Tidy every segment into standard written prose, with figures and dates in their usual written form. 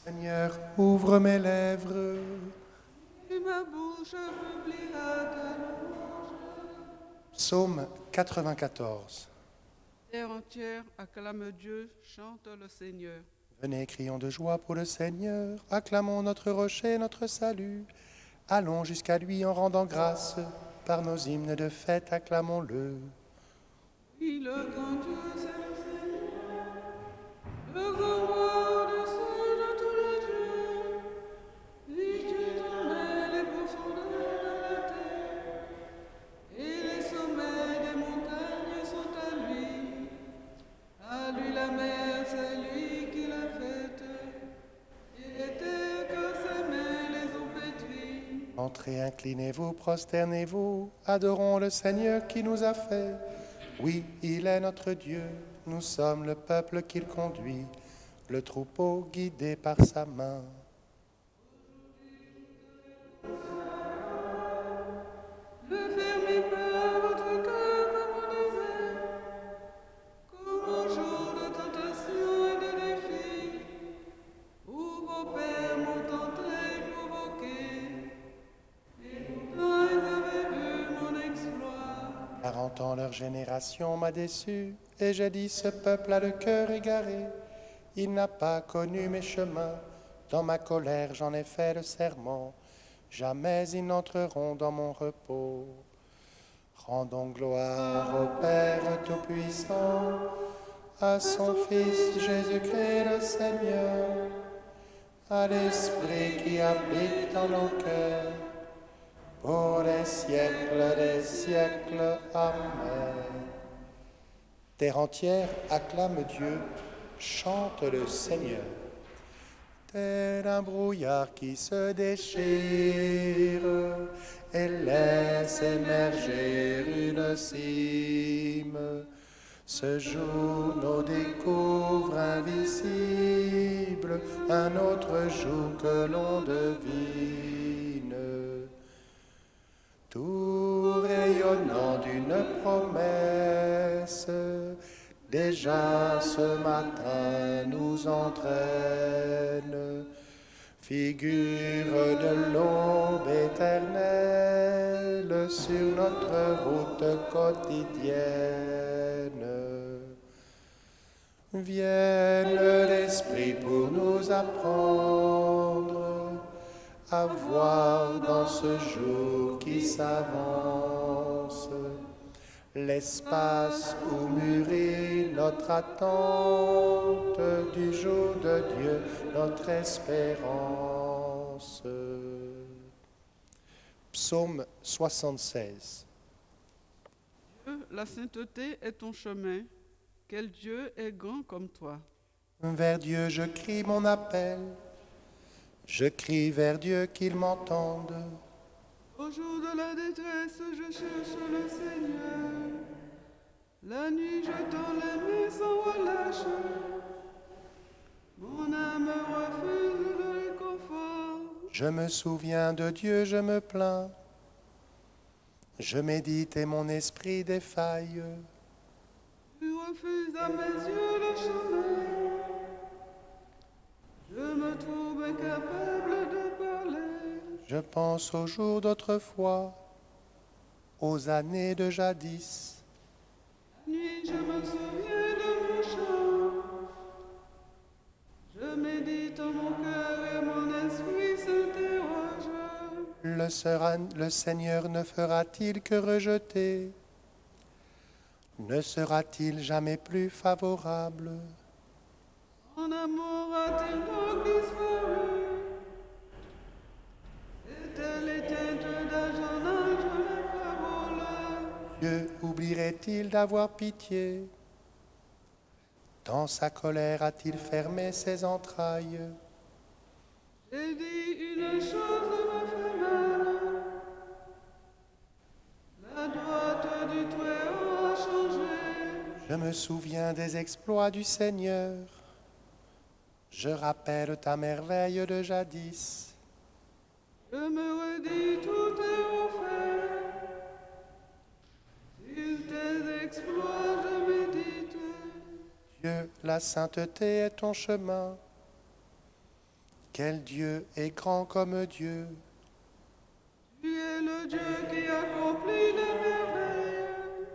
Seigneur, ouvre mes lèvres. Et ma bouche publiera ta louange. Psaume 94. Terre entière acclame Dieu, chante le Seigneur. Venez, crions de joie pour le Seigneur. Acclamons notre rocher, notre salut. Allons jusqu'à lui en rendant grâce. Par nos hymnes de fête, acclamons-le. Oui, le grand Dieu, c'est le Seigneur. Le grand roi dessus de tous les dieux. Lui qui tournait les profondeurs de la terre. Et les sommets des montagnes sont à lui. À lui la mer, c'est lui qui l'a faite. Et les terres que ses mains les ont pétries. Entrez, inclinez-vous, prosternez-vous. Adorons le Seigneur qui nous a fait. Oui, il est notre Dieu. Nous sommes le peuple qu'il conduit. Le troupeau guidé par sa main. Ne fermez pas votre cœur comme au désert, comme au jour de tentation et de défi, où vos pères m'ont tenté et provoqué, et pourtant ils avaient vu mon exploit. 40 ans leur génération m'a déçu, et j'ai dit ce peuple a le cœur égaré. Il n'a pas connu mes chemins, dans ma colère j'en ai fait le serment. Jamais ils n'entreront dans mon repos. Rendons gloire au Père Tout-Puissant, à son Fils Jésus-Christ le Seigneur, à l'Esprit qui habite dans nos cœurs, pour les siècles des siècles. Amen. Terre entière acclame Dieu, chante le Seigneur. Tel un brouillard qui se déchire et laisse émerger une cime. Ce jour nous découvre invisible un autre jour que l'on devine. Tout rayonnant d'une promesse, déjà ce matin nous entraîne, figure de l'aube éternelle sur notre route quotidienne. Vienne l'Esprit pour nous apprendre à voir dans ce jour qui s'avance l'espace où mûrit notre attente du jour de Dieu, notre espérance. Psaume 76. Dieu, la sainteté est ton chemin. Quel Dieu est grand comme toi. Vers Dieu je crie mon appel, je crie vers Dieu qu'il m'entende. Au jour de la détresse, je cherche le Seigneur. La nuit, je tends les mains sans relâche. Mon âme refuse le réconfort. Je me souviens de Dieu, je me plains. Je médite et mon esprit défaille. Tu refuses à mes yeux le chemin. Je me trouve incapable de parler. Je pense aux jours d'autrefois, aux années de jadis. La nuit, je me souviens de mon chant. Je médite en mon cœur et mon esprit s'interroge. Le Seigneur ne fera-t-il que rejeter? Ne sera-t-il jamais plus favorable? Mon amour a-t-il donc disparu? Étaient les teintes d'argent nage les paroles. Dieu oublierait-il d'avoir pitié? Dans sa colère a-t-il fermé ses entrailles? J'ai dit une chose me fait mal. La droite du Très-Haut a changé. Je me souviens des exploits du Seigneur. Je rappelle ta merveille de jadis. Je me redis tout est refait. Sur tes exploits je médite. Dieu, la sainteté est ton chemin. Quel Dieu est grand comme Dieu. Tu es le Dieu qui accomplit les merveilles,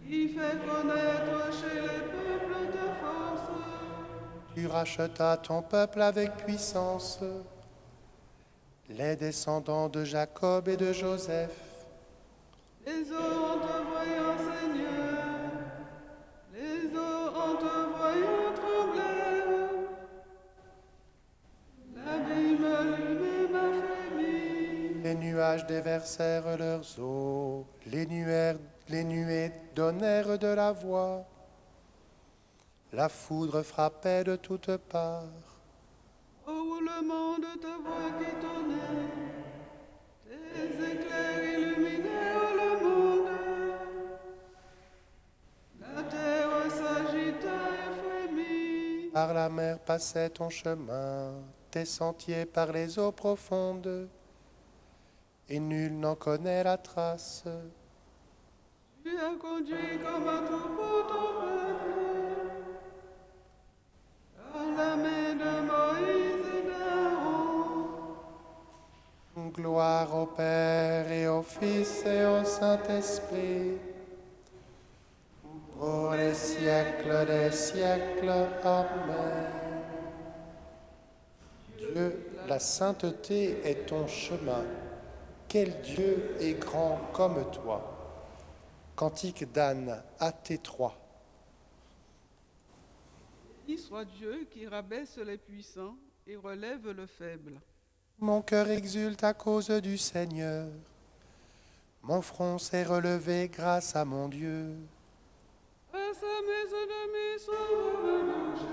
qui fait connaître chez les peuples ta force. Tu rachetas ton peuple avec puissance, les descendants de Jacob et de Joseph. Les eaux en te voyant, Seigneur, les eaux en te voyant tremblèrent. L'abîme lui-même a frémi. Les nuages déversèrent leurs eaux, les nuées donnèrent de la voix. La foudre frappait de toutes parts. Au roulement de ta voix qui tonnait, tes éclairs illuminèrent le monde. La terre s'agita et frémit. Par la mer passait ton chemin, tes sentiers par les eaux profondes, et nul n'en connaît la trace. Tu as conduit comme un troupeau ton peuple, par la main de Moïse et d'Aaron. Gloire au Père et au Fils et au Saint-Esprit, pour les siècles des siècles. Amen. Dieu, la sainteté est ton chemin. Quel Dieu est grand comme toi. Cantique d'Anne, AT3. Béni soit Dieu qui rabaisse les puissants et relève le faible. Mon cœur exulte à cause du Seigneur. Mon front s'est relevé grâce à mon Dieu. Grâce à mes ennemis sont revenus.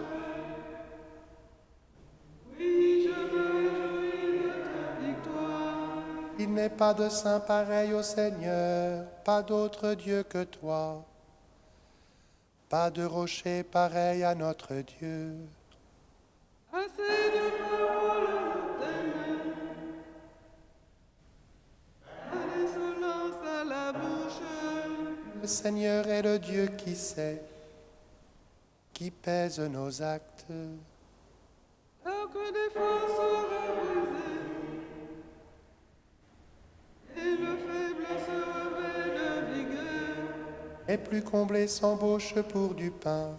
Oui, je me réjouis de ta victoire. Il n'est pas de saint pareil au Seigneur, pas d'autre Dieu que toi. Pas de rocher pareil à notre Dieu. Assez de paroles éternelles, à l'insolence à la bouche. Le Seigneur est le Dieu qui sait, qui pèse nos actes. Alors que des forces seraient brisées, et le faible se revêt de vigueur. Les plus comblés s'embauchent pour du pain,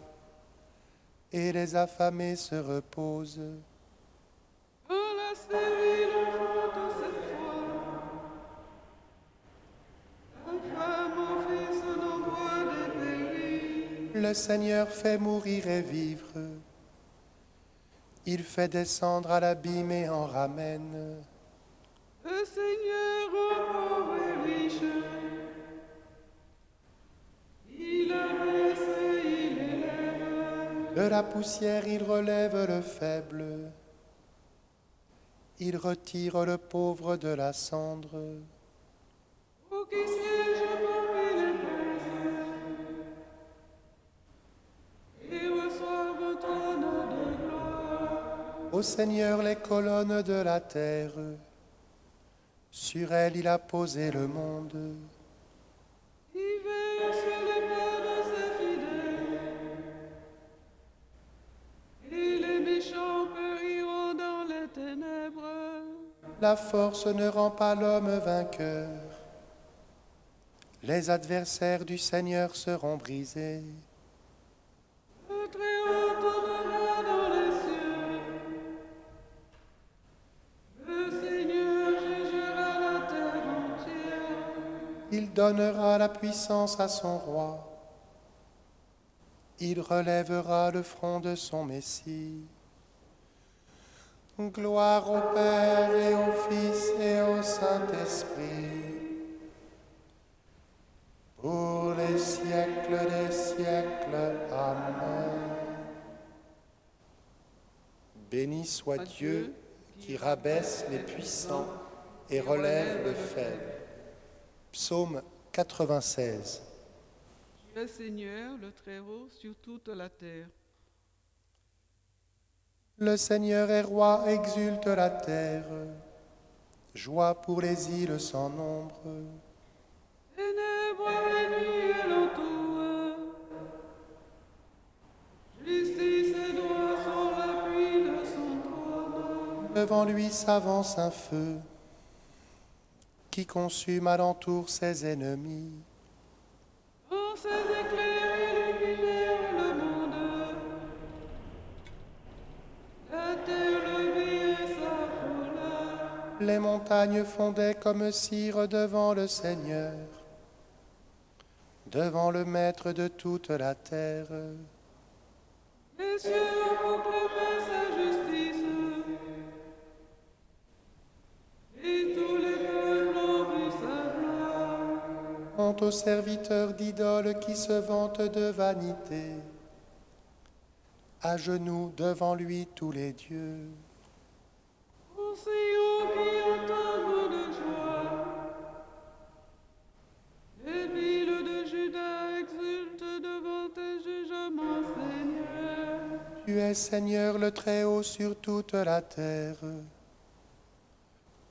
et les affamés se reposent. Quand la stérile enfante cette fois, la femme en fils n'envoie des périls. Le Seigneur fait mourir et vivre. Il fait descendre à l'abîme et en ramène. Le Seigneur rend pauvre et riche, il abaisse et il élève. De la poussière, il relève le faible. Il retire le pauvre de la cendre. Pour qui siège parmi les princes et reçoive un trône de gloire. Au Seigneur les colonnes de la terre. Sur elles, il a posé le monde. Il veille sur les pas de ses fidèles, et les méchants périront dans les ténèbres. La force ne rend pas l'homme vainqueur. Les adversaires du Seigneur seront brisés. Le Très-Haut tournera dans les cieux. Le Seigneur jugera la terre entière. Il donnera la puissance à son roi. Il relèvera le front de son Messie. Gloire au Père et au Fils et au Saint-Esprit, pour les siècles des siècles. Amen. Béni soit Dieu qui rabaisse les puissants et relève le faible. Psaume 96. Tu es Seigneur, le Très-Haut, sur toute la terre. Le Seigneur est roi, exulte la terre. Joie pour les îles sans nombre. Ténèbres et nuit alentour. Justice et droit sont l'appui de son Devant lui s'avance un feu qui consume alentour ses ennemis. En ses éclairs illuminèrent le monde. La terre levée et s'affola. Les montagnes fondaient comme cire devant le Seigneur, devant le Maître de toute la terre. Les cieux ont proclamé sa justice. Et tous les peuples ont vu sa gloire. Honte aux serviteurs d'idoles qui se vantent de vanité. À genoux devant lui tous les dieux. Ô Sion qui entend de joie. Les villes de Juda exultent devant tes jugements, Seigneur. Tu es Seigneur le Très-Haut sur toute la terre.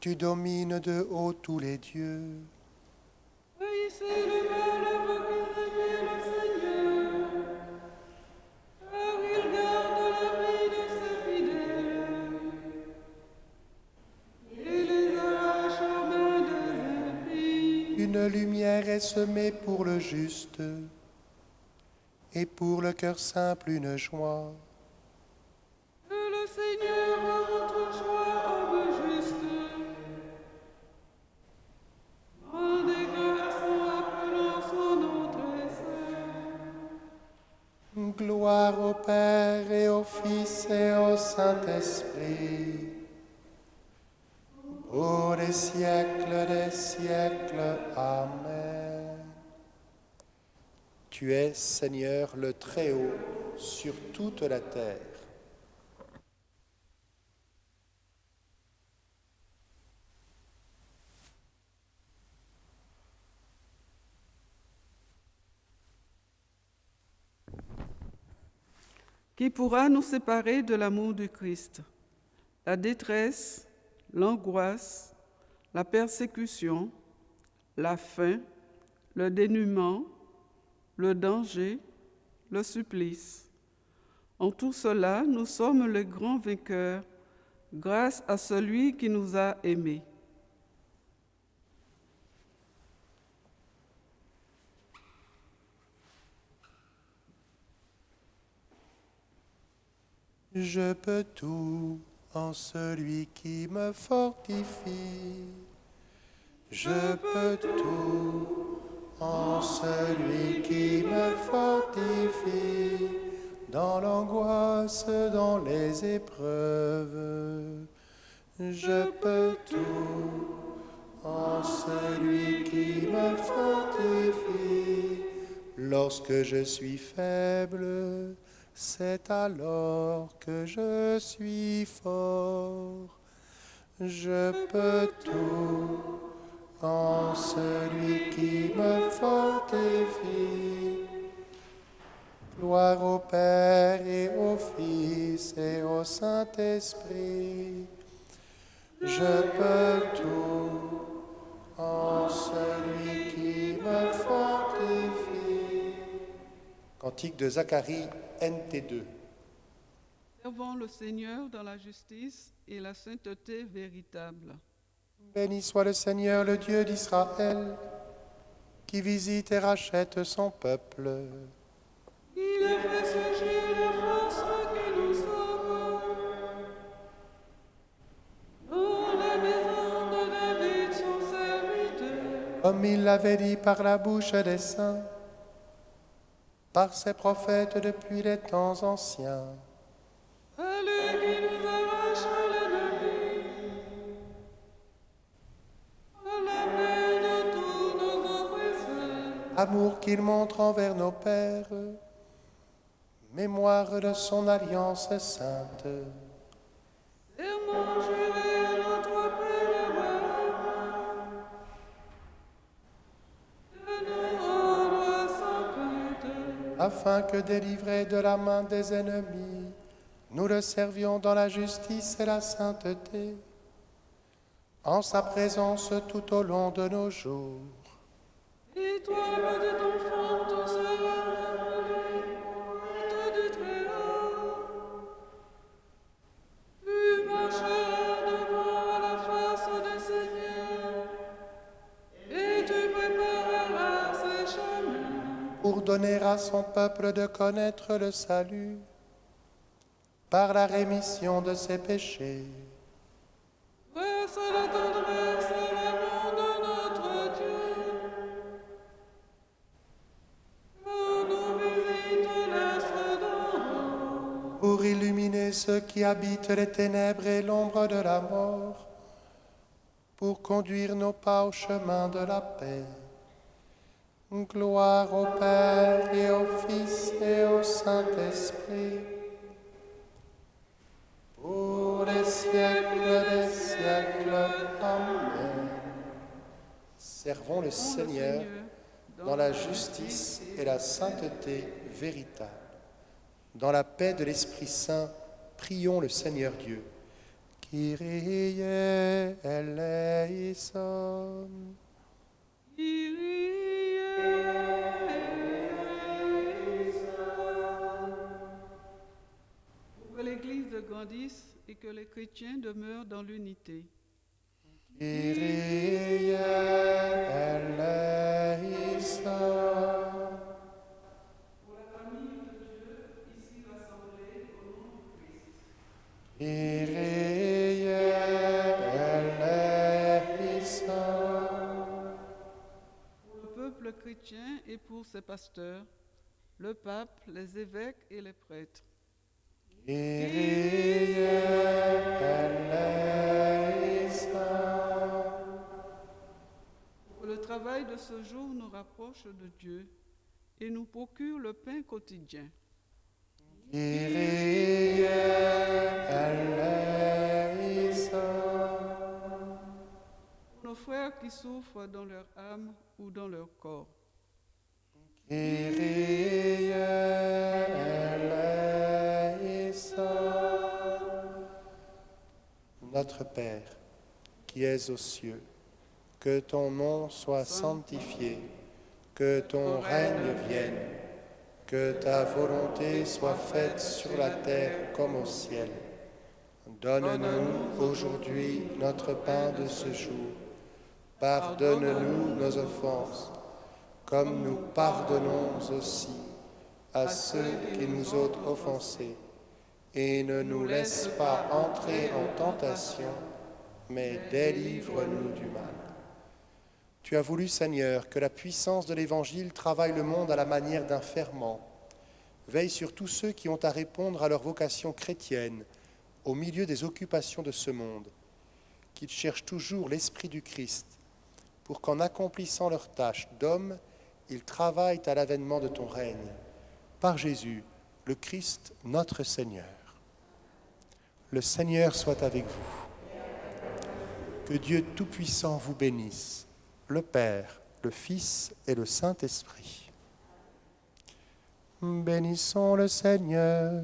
Tu domines de haut tous les dieux. Haïssez le mal, vous qui aimez le Seigneur, car il garde la vie de ses fidèles et les arrache aux mains des impies. Une lumière est semée pour le juste, et pour le cœur simple une joie. Que le Seigneur a votre joie, homme juste. Rendez grâce en appelant son nom très saint. Gloire au Père et au Fils et au Saint-Esprit, ô des siècles des siècles. Amen. Tu es Seigneur le Très-Haut sur toute la terre. Qui pourra nous séparer de l'amour du Christ? La détresse, l'angoisse, la persécution, la faim, le dénuement, le danger, le supplice. En tout cela, nous sommes les grands vainqueurs grâce à celui qui nous a aimés. Je peux tout en celui qui me fortifie. Je peux tout en celui qui me fortifie. Dans l'angoisse, dans les épreuves. Je peux tout en celui qui me fortifie. Lorsque je suis faible, c'est alors que je suis fort. Je peux tout en celui qui me fortifie. Gloire au Père et au Fils et au Saint-Esprit. Je peux tout en celui qui me fortifie. Cantique de Zacharie, NT2. Servons le Seigneur dans la justice et la sainteté véritable. Béni soit le Seigneur, le Dieu d'Israël, qui visite et rachète son peuple. Il a fait surgir la force que nous sommes. Dans la maison de David, son serviteur. Comme il l'avait dit par la bouche des saints, par ses prophètes depuis les temps anciens. À lui qui nous arrache l'ennemi, à la main de tous nos oppresseurs. Amour qu'il montre envers nos pères, mémoire de son alliance sainte. Serment juré à notre Père Abraham, de nous rendre sans crainte. Afin que, délivrés de la main des ennemis, nous le servions dans la justice et la sainteté, en sa présence tout au long de nos jours. Et toi, petit enfant, tu seras appelé Fils du Très-Haut. Tu marcheras donner à son peuple de connaître le salut par la rémission de ses péchés. Grâce à la tendresse et l'amour de notre Dieu, que nous visite l'astre d'or, Pour illuminer ceux qui habitent les ténèbres et l'ombre de la mort, pour conduire nos pas au chemin de la paix. Gloire au Père et au Fils et au Saint-Esprit, pour les siècles des siècles. Amen. Servons le Seigneur dans la justice et la sainteté véritable. Dans la paix de l'Esprit Saint, prions le Seigneur Dieu. Kyrie eleison. Kyrie eleison. Pour que l'Église grandisse et que les chrétiens demeurent dans l'unité. Kyrie eleison. Pour la famille de Dieu, ici rassemblée au nom de Christ. Kyrie eleison. Pour le peuple chrétien et pour ses pasteurs, le pape, les évêques et les prêtres. Kyrie eleison. Pour que le travail de ce jour nous rapproche de Dieu et nous procure le pain quotidien. Kyrie eleison. Pour nos frères qui souffrent dans leur âme ou dans leur corps. Kyrie eleison. Notre Père, qui es aux cieux, que ton nom soit sanctifié, que ton règne vienne, que ta volonté soit faite sur la terre comme au ciel. Donne-nous aujourd'hui notre pain de ce jour. Pardonne-nous nos offenses, comme nous pardonnons aussi à ceux qui nous ont offensés. Et ne nous laisse pas entrer en tentation, mais délivre-nous du mal. Tu as voulu, Seigneur, que la puissance de l'Évangile travaille le monde à la manière d'un ferment. Veille sur tous ceux qui ont à répondre à leur vocation chrétienne au milieu des occupations de ce monde, qu'ils cherchent toujours l'Esprit du Christ, pour qu'en accomplissant leur tâche d'homme, ils travaillent à l'avènement de ton règne. Par Jésus, le Christ, notre Seigneur. Le Seigneur soit avec vous. Que Dieu Tout-Puissant vous bénisse, le Père, le Fils et le Saint-Esprit. Bénissons le Seigneur.